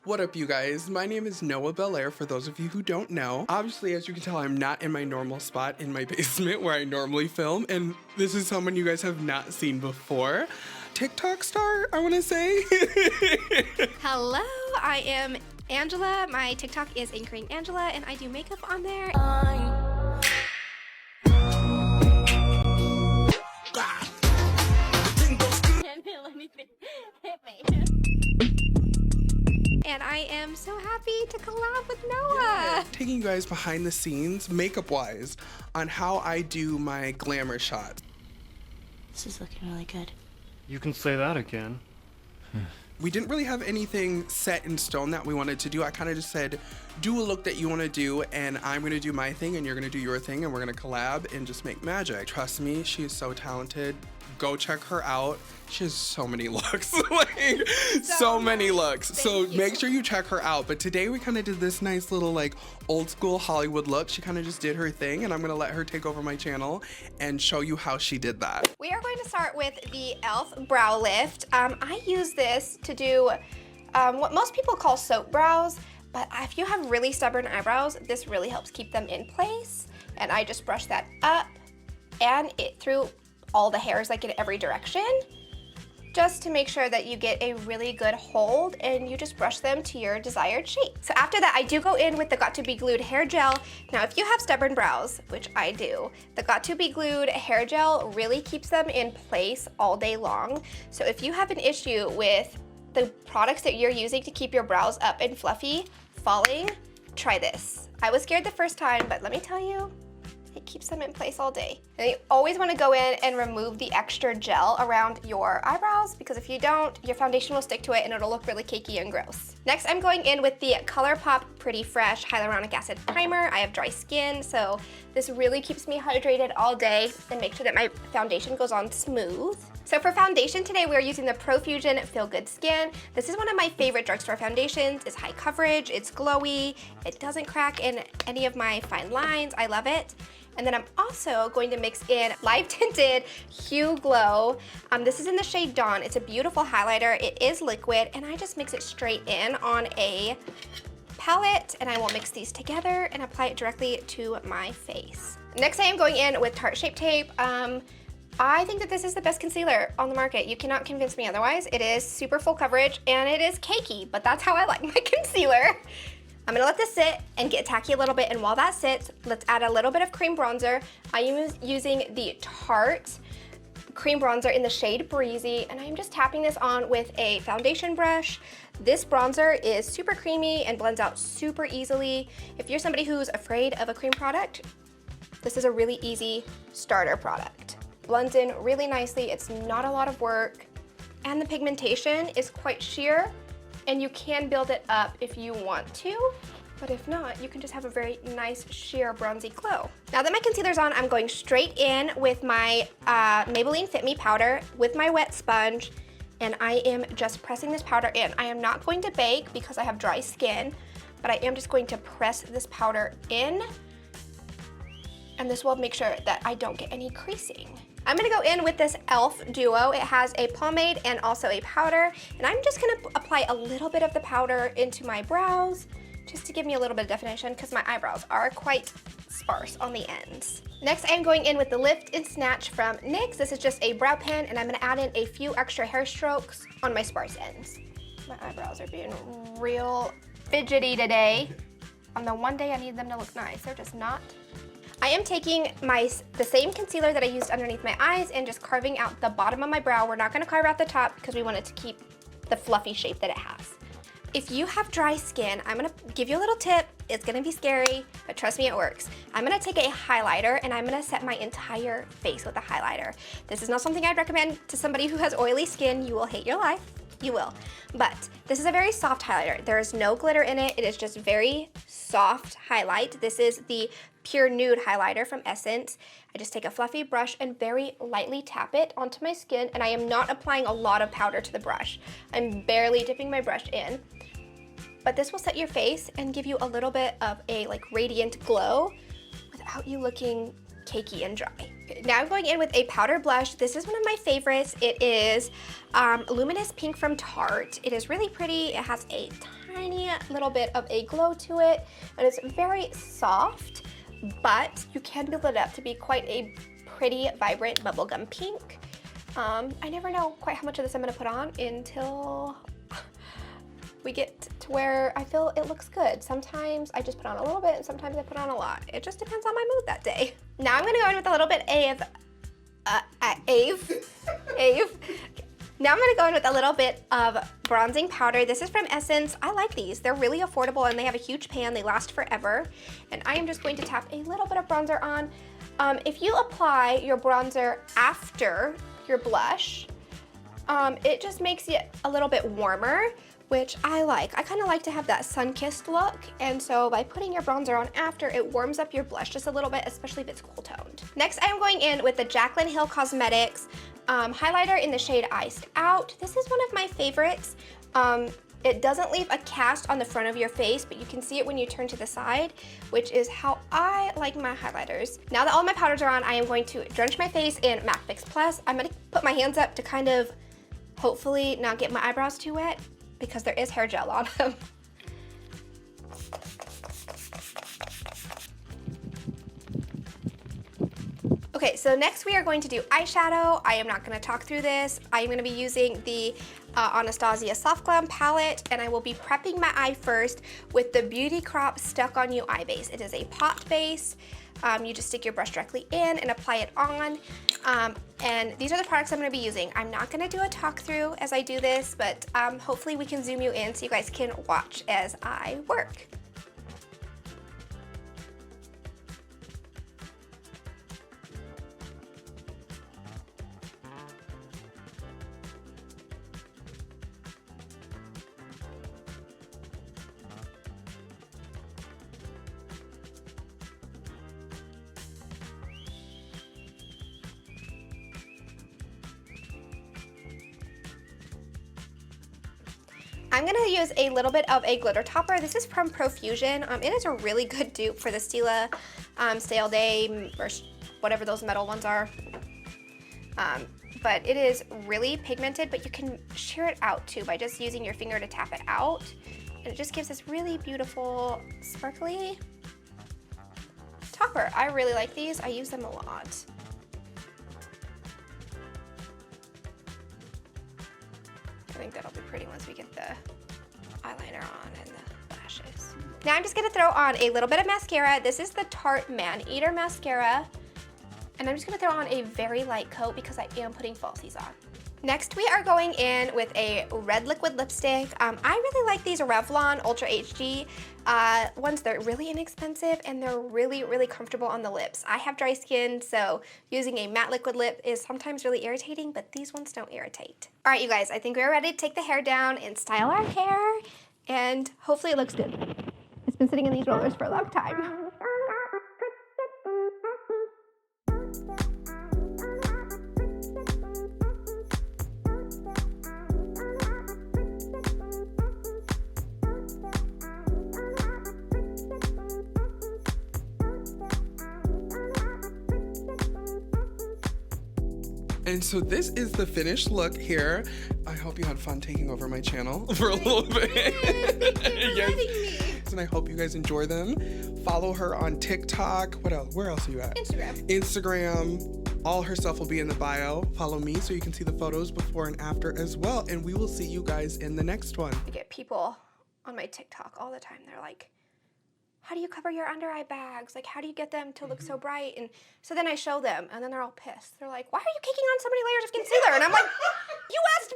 What up, you guys? My name is Noah Belair, for those of you who don't know. Obviously, as you can tell, I'm not in my normal spot in my basement where I normally film, and this is someone you guys have not seen before. TikTok star, I want to say. Hello, I am Angela. My TikTok is AnchoringAngela, and I do makeup on there. And I am so happy to collab with NoWah. Yeah. Taking you guys behind the scenes, makeup-wise, on how I do my glamour shots. This is looking really good. You can say that again. We didn't really have anything set in stone that we wanted to do. I kind of just said, do a look that you want to do, and I'm going to do my thing, and you're going to do your thing, and we're going to collab and just make magic. Trust me, she is so talented. Go check her out. She has so many looks, like so many looks. So make sure you check her out. But today we kind of did this nice little like old school Hollywood look. She kind of just did her thing, and I'm gonna let her take over my channel and show you how she did that. We are going to start with the e.l.f. brow lift. I use this to do what most people call soap brows, but if you have really stubborn eyebrows, this really helps keep them in place. And I just brush that up and it through all the hairs like in every direction, just to make sure that you get a really good hold, and you just brush them to your desired shape. So after that, I do go in with the Got To Be Glued hair gel. Now, if you have stubborn brows, which I do, the Got To Be Glued hair gel really keeps them in place all day long. So if you have an issue with the products that you're using to keep your brows up and fluffy falling, try this. I was scared the first time, but let me tell you, it keeps them in place all day. And you always want to go in and remove the extra gel around your eyebrows, because if you don't, your foundation will stick to it and it'll look really cakey and gross. Next, I'm going in with the ColourPop Pretty Fresh Hyaluronic Acid Primer. I have dry skin, so this really keeps me hydrated all day and make sure that my foundation goes on smooth. So for foundation today, we're using the Profusion Feel Good Skin. This is one of my favorite drugstore foundations. It's high coverage, it's glowy, it doesn't crack in any of my fine lines. I love it. And then I'm also going to mix in Live Tinted Hue Glow. This is in the shade Dawn. It's a beautiful highlighter. It is liquid, and I just mix it straight in on a palette, and I will mix these together and apply it directly to my face. Next, I am going in with Tarte Shape Tape. I think that this is the best concealer on the market. You cannot convince me otherwise. It is super full coverage, and it is cakey, but that's how I like my concealer. I'm gonna let this sit and get tacky a little bit, and while that sits, let's add a little bit of cream bronzer. I am using the Tarte cream bronzer in the shade Breezy, and I'm just tapping this on with a foundation brush. This bronzer is super creamy and blends out super easily. If you're somebody who's afraid of a cream product, this is a really easy starter product. Blends in really nicely, it's not a lot of work, and the pigmentation is quite sheer, and you can build it up if you want to, but if not, you can just have a very nice sheer bronzy glow. Now that my concealer's on, I'm going straight in with my Maybelline Fit Me powder with my wet sponge, and I am just pressing this powder in. I am not going to bake because I have dry skin, but I am just going to press this powder in, and this will make sure that I don't get any creasing. I'm gonna go in with this e.l.f. duo. It has a pomade and also a powder, and I'm just gonna apply a little bit of the powder into my brows just to give me a little bit of definition, because my eyebrows are quite sparse on the ends. Next, I am going in with the Lift and Snatch from NYX. This is just a brow pen, and I'm gonna add in a few extra hair strokes on my sparse ends. My eyebrows are being real fidgety today. On the one day I need them to look nice, they're just not. I am taking the same concealer that I used underneath my eyes and just carving out the bottom of my brow. We're not gonna carve out the top because we want it to keep the fluffy shape that it has. If you have dry skin, I'm gonna give you a little tip. It's gonna be scary, but trust me, it works. I'm gonna take a highlighter and I'm gonna set my entire face with a highlighter. This is not something I'd recommend to somebody who has oily skin. You will hate your life. You will. But this is a very soft highlighter. There is no glitter in it. It is just very soft highlight. This is the Pure Nude highlighter from Essence. I just take a fluffy brush and very lightly tap it onto my skin, and I am not applying a lot of powder to the brush. I'm barely dipping my brush in. But this will set your face and give you a little bit of a radiant glow without you looking cakey and dry. Now I'm going in with a powder blush. This is one of my favorites. It is Luminous Pink from Tarte. It is really pretty. It has a tiny little bit of a glow to it, and it's very soft, but you can build it up to be quite a pretty, vibrant bubblegum pink. I never know quite how much of this I'm gonna put on until we get to where I feel it looks good. Sometimes I just put on a little bit, and sometimes I put on a lot. It just depends on my mood that day. Now I'm gonna go in with a little bit of Now I'm gonna go in with a little bit of bronzing powder. This is from Essence. I like these. They're really affordable and they have a huge pan. They last forever. And I am just going to tap a little bit of bronzer on. If you apply your bronzer after your blush, it just makes it a little bit warmer, which I like. I kind of like to have that sun-kissed look, and so by putting your bronzer on after, it warms up your blush just a little bit, especially if it's cool toned. Next, I am going in with the Jaclyn Hill Cosmetics highlighter in the shade Iced Out. This is one of my favorites. It doesn't leave a cast on the front of your face, but you can see it when you turn to the side, which is how I like my highlighters. Now that all my powders are on, I am going to drench my face in MAC Fix Plus. I'm gonna put my hands up to kind of hopefully not get my eyebrows too wet, because there is hair gel on them. Okay, so next we are going to do eyeshadow. I am not going to talk through this. I am going to be using the Anastasia Soft Glam palette, and I will be prepping my eye first with the Beauty Crop Stuck On You eye base. It is a pot base. You just stick your brush directly in and apply it on. And these are the products I'm going to be using. I'm not going to do a talk through as I do this, but hopefully we can zoom you in so you guys can watch as I work. I'm gonna use a little bit of a glitter topper. This is from Profusion. It is a really good dupe for the Stila Stale Day, or whatever those metal ones are. But it is really pigmented, but you can sheer it out too by just using your finger to tap it out. And it just gives this really beautiful, sparkly topper. I really like these. I use them a lot. I think that'll be pretty once we get the eyeliner on and the lashes. Now I'm just gonna throw on a little bit of mascara. This is the Tarte Man Eater mascara. And I'm just gonna throw on a very light coat because I am putting falsies on. Next, we are going in with a red liquid lipstick. I really like these Revlon Ultra HD ones. They're really inexpensive and they're really, really comfortable on the lips. I have dry skin, so using a matte liquid lip is sometimes really irritating, but these ones don't irritate. All right, you guys, I think we're ready to take the hair down and style our hair, and hopefully it looks good. It's been sitting in these rollers for a long time. And so this is the finished look here. I hope you had fun taking over my channel for a little bit. Yes. And I hope you guys enjoy them. Follow her on TikTok. What else? Where else are you at? Instagram. All her stuff will be in the bio. Follow me so you can see the photos before and after as well. And we will see you guys in the next one. I get people on my TikTok all the time. They're like, how do you cover your under eye bags? Like, how do you get them to look so bright? And so then I show them, and then they're all pissed. They're like, why are you caking on so many layers of concealer? And I'm like, you asked